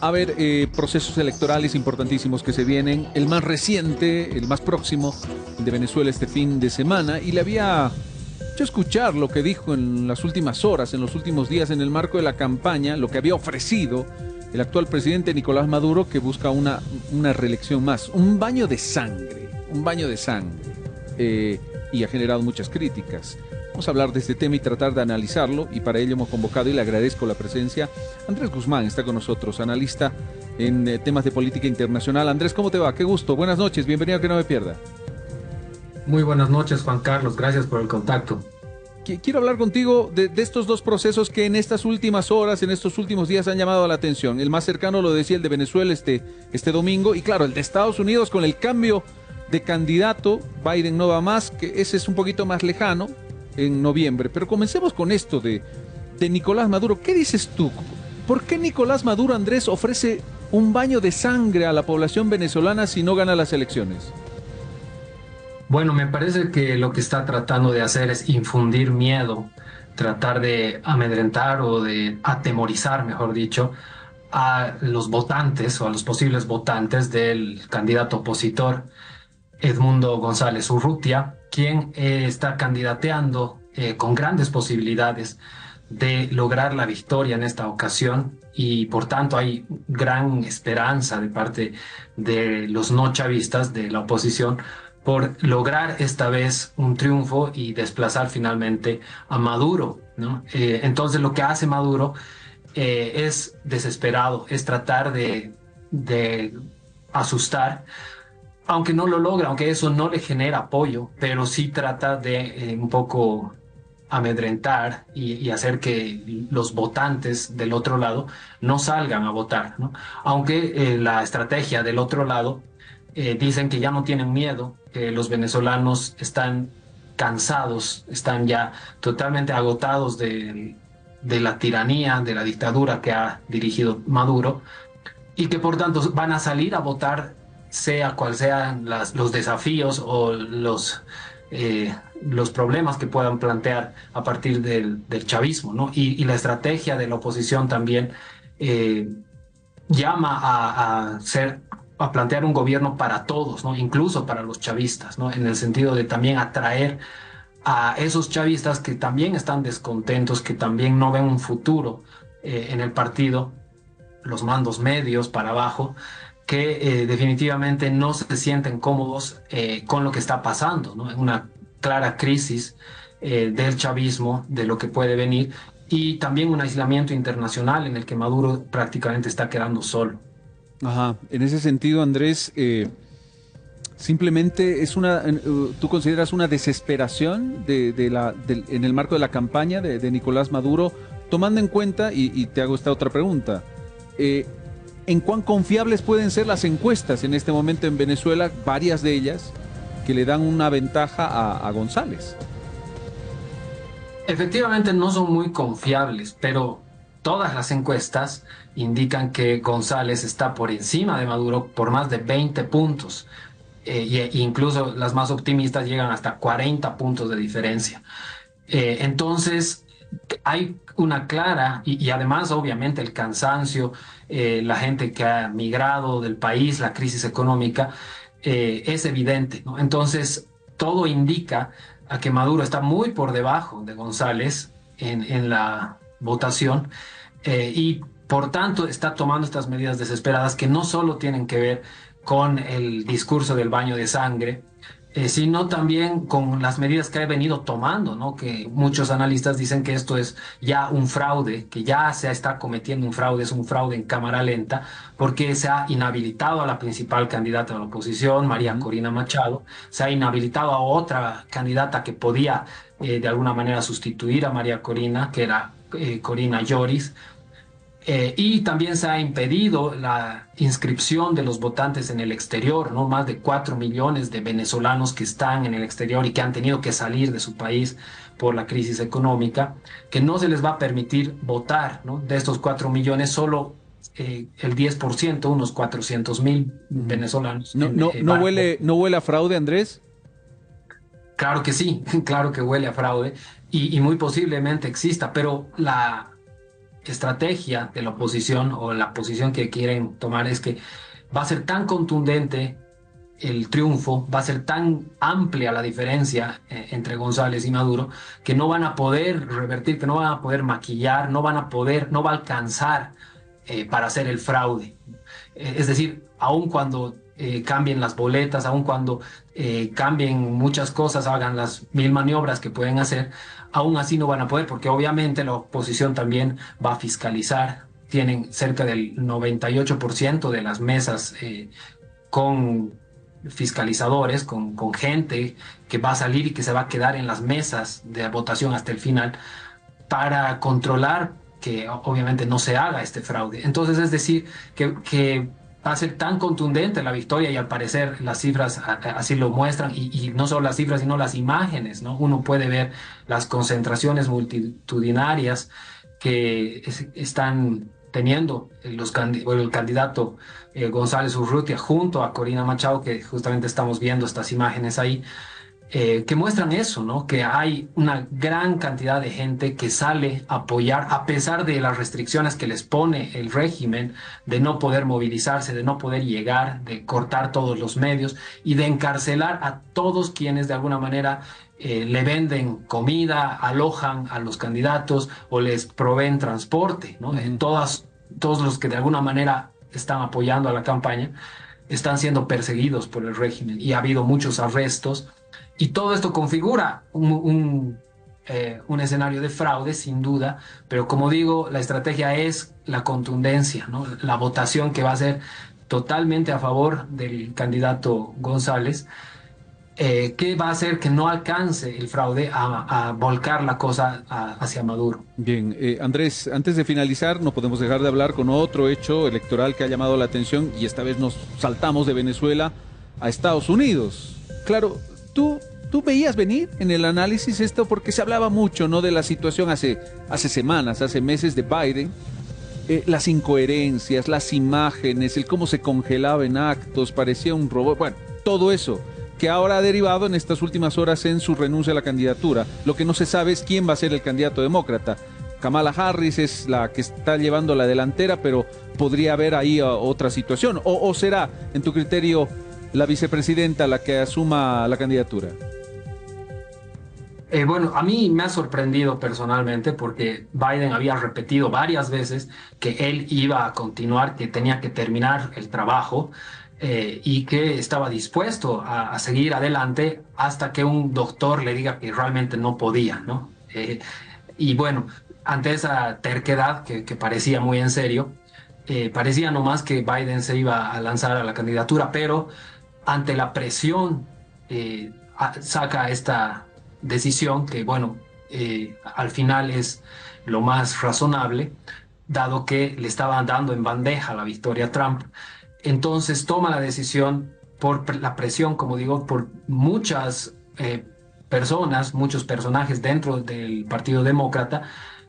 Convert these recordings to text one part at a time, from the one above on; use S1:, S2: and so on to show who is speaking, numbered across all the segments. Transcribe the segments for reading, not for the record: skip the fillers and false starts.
S1: A ver, procesos electorales importantísimos que se vienen. El más reciente, el más próximo de Venezuela este fin de semana. Y le había hecho escuchar lo que dijo en las últimas horas, en los últimos días, en el marco de la campaña, lo que había ofrecido el actual presidente Nicolás Maduro, que busca una reelección más. Un baño de sangre, un baño de sangre. Y ha generado muchas críticas. Vamos a hablar de este tema y tratar de analizarlo, y para ello hemos convocado, y le agradezco la presencia, Andrés Guzmán está con nosotros, analista en temas de política internacional. Andrés, ¿cómo te va? Qué gusto, buenas noches, bienvenido a Que No Me Pierda.
S2: Muy buenas noches, Juan Carlos. Gracias por el contacto.
S1: Quiero hablar contigo de estos dos procesos que en estas últimas horas, en estos últimos días han llamado la atención. El más cercano, lo decía, el de Venezuela este domingo, y claro, el de Estados Unidos con el cambio de candidato. Biden no va más, que ese es un poquito más lejano, en noviembre. Pero comencemos con esto de Nicolás Maduro. ¿Qué dices tú? ¿Por qué Nicolás Maduro, Andrés, ofrece un baño de sangre a la población venezolana si no gana las elecciones?
S2: Bueno, me parece que lo que está tratando de hacer es infundir miedo, tratar de amedrentar o de atemorizar, mejor dicho, a los votantes o a los posibles votantes del candidato opositor Edmundo González Urrutia, quien está candidateando con grandes posibilidades de lograr la victoria en esta ocasión, y por tanto hay gran esperanza de parte de los no chavistas de la oposición por lograr esta vez un triunfo y desplazar finalmente a Maduro, ¿no? Entonces lo que hace Maduro es desesperado, es tratar de asustar, aunque no lo logra, aunque eso no le genera apoyo, pero sí trata de un poco amedrentar y hacer que los votantes del otro lado no salgan a votar, ¿no? Aunque la estrategia del otro lado, dicen que ya no tienen miedo, que los venezolanos están cansados, están ya totalmente agotados de la tiranía, de la dictadura que ha dirigido Maduro, y que por tanto van a salir a votar sea cual sean los desafíos o los problemas que puedan plantear a partir del chavismo, ¿no? Y la estrategia de la oposición también eh, llama a plantear un gobierno para todos, ¿no? Incluso para los chavistas, ¿no? En el sentido de también atraer a esos chavistas que también están descontentos, que también no ven un futuro en el partido, los mandos medios para abajo, que definitivamente no se sienten cómodos con lo que está pasando, ¿no? Una clara crisis del chavismo, de lo que puede venir, y también un aislamiento internacional en el que Maduro prácticamente está quedando solo.
S1: Ajá, en ese sentido, Andrés, simplemente es ¿tú consideras una desesperación en el marco de la campaña de Nicolás Maduro, tomando en cuenta, y te hago esta otra pregunta, eh, ¿en cuán confiables pueden ser las encuestas en este momento en Venezuela, varias de ellas, que le dan una ventaja a González?
S2: Efectivamente no son muy confiables, pero todas las encuestas indican que González está por encima de Maduro por más de 20 puntos. E incluso las más optimistas llegan hasta 40 puntos de diferencia. Entonces, hay una clara, y además obviamente el cansancio, la gente que ha migrado del país, la crisis económica, es evidente, ¿no? Entonces, todo indica a que Maduro está muy por debajo de González en la votación, y por tanto está tomando estas medidas desesperadas que no solo tienen que ver con el discurso del baño de sangre, sino también con las medidas que ha venido tomando, ¿no? Que muchos analistas dicen que esto es ya un fraude, que ya se está cometiendo un fraude, es un fraude en cámara lenta, porque se ha inhabilitado a la principal candidata de la oposición, María
S1: Ujú.
S2: Corina Machado, se ha inhabilitado a otra candidata que podía de alguna manera sustituir a María Corina, que era Corina Lloris. Y también se ha impedido la inscripción de los votantes en el exterior, ¿no? Más de 4 millones de venezolanos que están en el exterior y que han tenido que salir de su país por la crisis económica, que no se les va a permitir votar, ¿no? De estos 4 millones, solo el 10%, unos 400.000
S1: Ujú.
S2: venezolanos,
S1: No
S2: van a poder.
S1: huele, no huele a fraude, Andrés.
S2: Claro que sí, claro que huele a fraude y muy posiblemente exista, pero estrategia de la oposición o la posición que quieren tomar es que va a ser tan contundente el triunfo, va a ser tan amplia la diferencia entre González y Maduro, que no van a poder revertir, que no van a poder maquillar, no va a alcanzar para hacer el fraude. Es decir, aun cuando cambien las boletas, aun cuando cambien muchas cosas, hagan las mil maniobras que pueden hacer, aún así no van a poder, porque obviamente la oposición también va a fiscalizar. Tienen cerca del 98% de las mesas con fiscalizadores, con gente que va a salir y que se va a quedar en las mesas de votación hasta el final para controlar que obviamente no se haga este fraude. Entonces, es decir, que va a ser tan contundente la victoria y al parecer las cifras así lo muestran y no solo las cifras, sino las imágenes, ¿no? Uno puede ver las concentraciones multitudinarias que están teniendo el candidato González Urrutia junto a Corina Machado, que justamente estamos viendo estas imágenes ahí, que muestran eso, ¿no? Que hay una gran cantidad de gente que sale a apoyar a pesar de las restricciones que les pone el régimen, de no poder movilizarse, de no poder llegar, de cortar todos los medios y de encarcelar a todos quienes de alguna manera le venden comida, alojan a los candidatos o les proveen transporte, ¿no? Todos los que de alguna manera están apoyando a la campaña están siendo perseguidos por el régimen y ha habido muchos arrestos. Y todo esto configura un escenario de fraude, sin duda, pero como digo, la estrategia es la contundencia, ¿no? La votación que va a ser totalmente a favor del candidato González, que va a hacer que no alcance el fraude a volcar la cosa hacia Maduro.
S1: Bien, Andrés, antes de finalizar, no podemos dejar de hablar con otro hecho electoral que ha llamado la atención y esta vez nos saltamos de Venezuela a Estados Unidos. Claro, ¿tú veías venir en el análisis esto? Porque se hablaba mucho, ¿no?, de la situación hace semanas, hace meses de Biden, las incoherencias, las imágenes, el cómo se congelaba en actos, parecía un robot, bueno, todo eso que ahora ha derivado en estas últimas horas en su renuncia a la candidatura. Lo que no se sabe es quién va a ser el candidato demócrata. Kamala Harris es la que está llevando la delantera, pero podría haber ahí otra situación. ¿O será, en tu criterio, la vicepresidenta la que asuma la candidatura?
S2: Bueno, a mí me ha sorprendido personalmente porque Biden había repetido varias veces que él iba a continuar, que tenía que terminar el trabajo y que estaba dispuesto a seguir adelante hasta que un doctor le diga que realmente no podía, ¿no? Y bueno, ante esa terquedad que parecía muy en serio, parecía nomás que Biden se iba a lanzar a la candidatura, pero ante la presión saca esta decisión que, bueno, al final es lo más razonable, dado que le estaban dando en bandeja la victoria a Trump. Entonces toma la decisión por la presión, como digo, por muchas personas, muchos personajes dentro del Partido Demócrata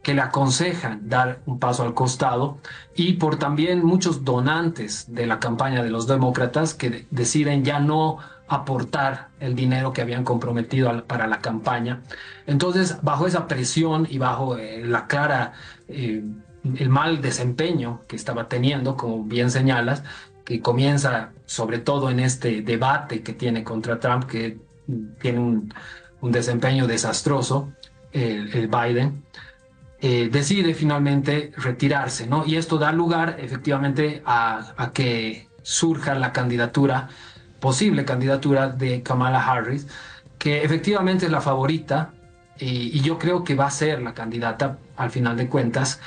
S2: que le aconsejan dar un paso al costado y por también muchos donantes de la campaña de los demócratas que deciden ya no aportar el dinero que habían comprometido para la campaña. Entonces, bajo esa presión y bajo el mal desempeño que estaba teniendo, como bien señalas, que comienza sobre todo en este debate que tiene contra Trump, que tiene un desempeño desastroso, el Biden, decide finalmente retirarse, ¿no? Y esto da lugar efectivamente a que surja la posible candidatura de Kamala Harris, que efectivamente es la favorita y yo creo que va a ser la candidata al final de cuentas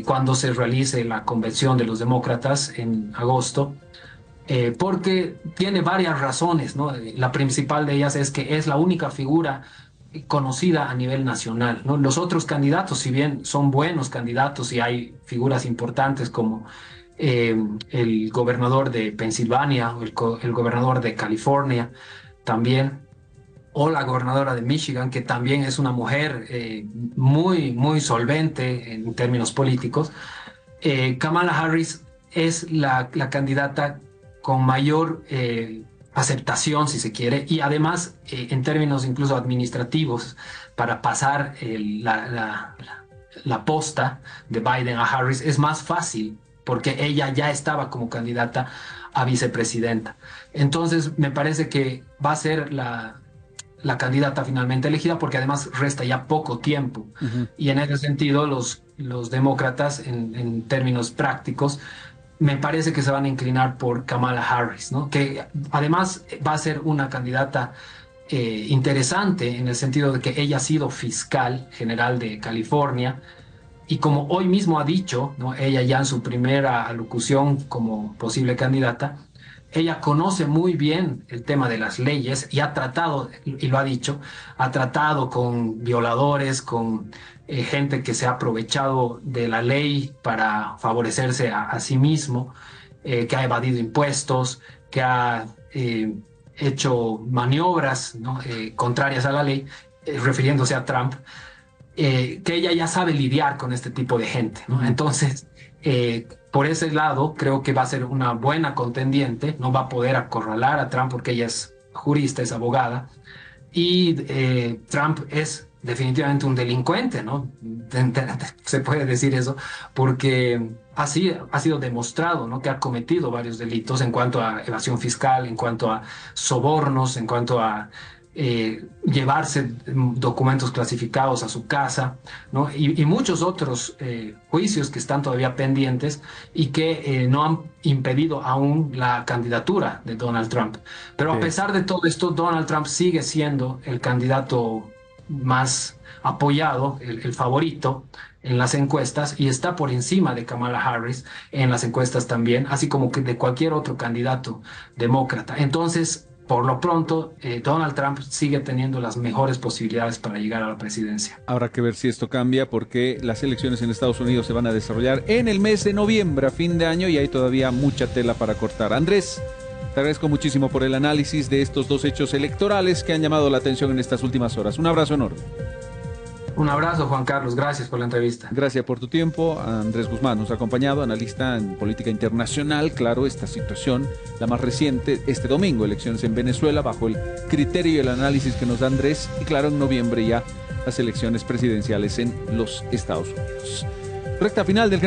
S2: cuando se realice la convención de los demócratas en agosto, porque tiene varias razones, ¿no? La principal de ellas es que es la única figura conocida a nivel nacional, ¿no? Los otros candidatos, si bien son buenos candidatos y hay figuras importantes como el gobernador de Pensilvania, el gobernador de California también, o la gobernadora de Michigan, que también es una mujer muy solvente en términos políticos. Kamala Harris es la candidata con mayor aceptación, si se quiere, y además en términos incluso administrativos, para pasar la posta de Biden a Harris es más fácil porque ella ya estaba como candidata a vicepresidenta. Entonces, me parece que va a ser la candidata finalmente elegida porque además resta ya poco tiempo. Y en ese sentido, los demócratas, en términos prácticos, me parece que se van a inclinar por Kamala Harris, ¿no? Que además va a ser una candidata interesante en el sentido de que ella ha sido fiscal general de California y como hoy mismo ha dicho, ¿no? Ella ya en su primera alocución como posible candidata, ella conoce muy bien el tema de las leyes y ha tratado, y lo ha dicho, ha tratado con violadores, con gente que se ha aprovechado de la ley para favorecerse a sí mismo, que ha evadido impuestos, que ha hecho maniobras, ¿no? Contrarias a la ley, refiriéndose a Trump, que ella ya sabe lidiar con este tipo de gente, ¿no? Entonces, por ese lado, creo que va a ser una buena contendiente, no va a poder acorralar a Trump porque ella es jurista, es abogada, y Trump es definitivamente un delincuente, ¿no? Se puede decir eso, porque así ha sido demostrado, ¿no? Que ha cometido varios delitos en cuanto a evasión fiscal, en cuanto a sobornos, en cuanto a llevarse documentos clasificados a su casa, ¿no? Y muchos otros juicios que están todavía pendientes y que no han impedido aún la candidatura de Donald Trump. Pero a pesar de todo esto, Donald Trump sigue siendo el candidato más apoyado, el favorito en las encuestas y está por encima de Kamala Harris en las encuestas también, así como que de cualquier otro candidato demócrata. Entonces, por lo pronto, Donald Trump sigue teniendo las mejores posibilidades para llegar a la presidencia.
S1: Habrá que ver si esto cambia porque las elecciones en Estados Unidos se van a desarrollar en el mes de noviembre, a fin de año, y hay todavía mucha tela para cortar. Andrés, te agradezco muchísimo por el análisis de estos dos hechos electorales que han llamado la atención en estas últimas horas. Un abrazo enorme.
S2: Un abrazo, Juan Carlos. Gracias por la entrevista.
S1: Gracias por tu tiempo. Andrés Guzmán nos ha acompañado, analista en política internacional. Claro, esta situación, la más reciente, este domingo, elecciones en Venezuela, bajo el criterio y el análisis que nos da Andrés. Y claro, en noviembre ya las elecciones presidenciales en los Estados Unidos. Recta final del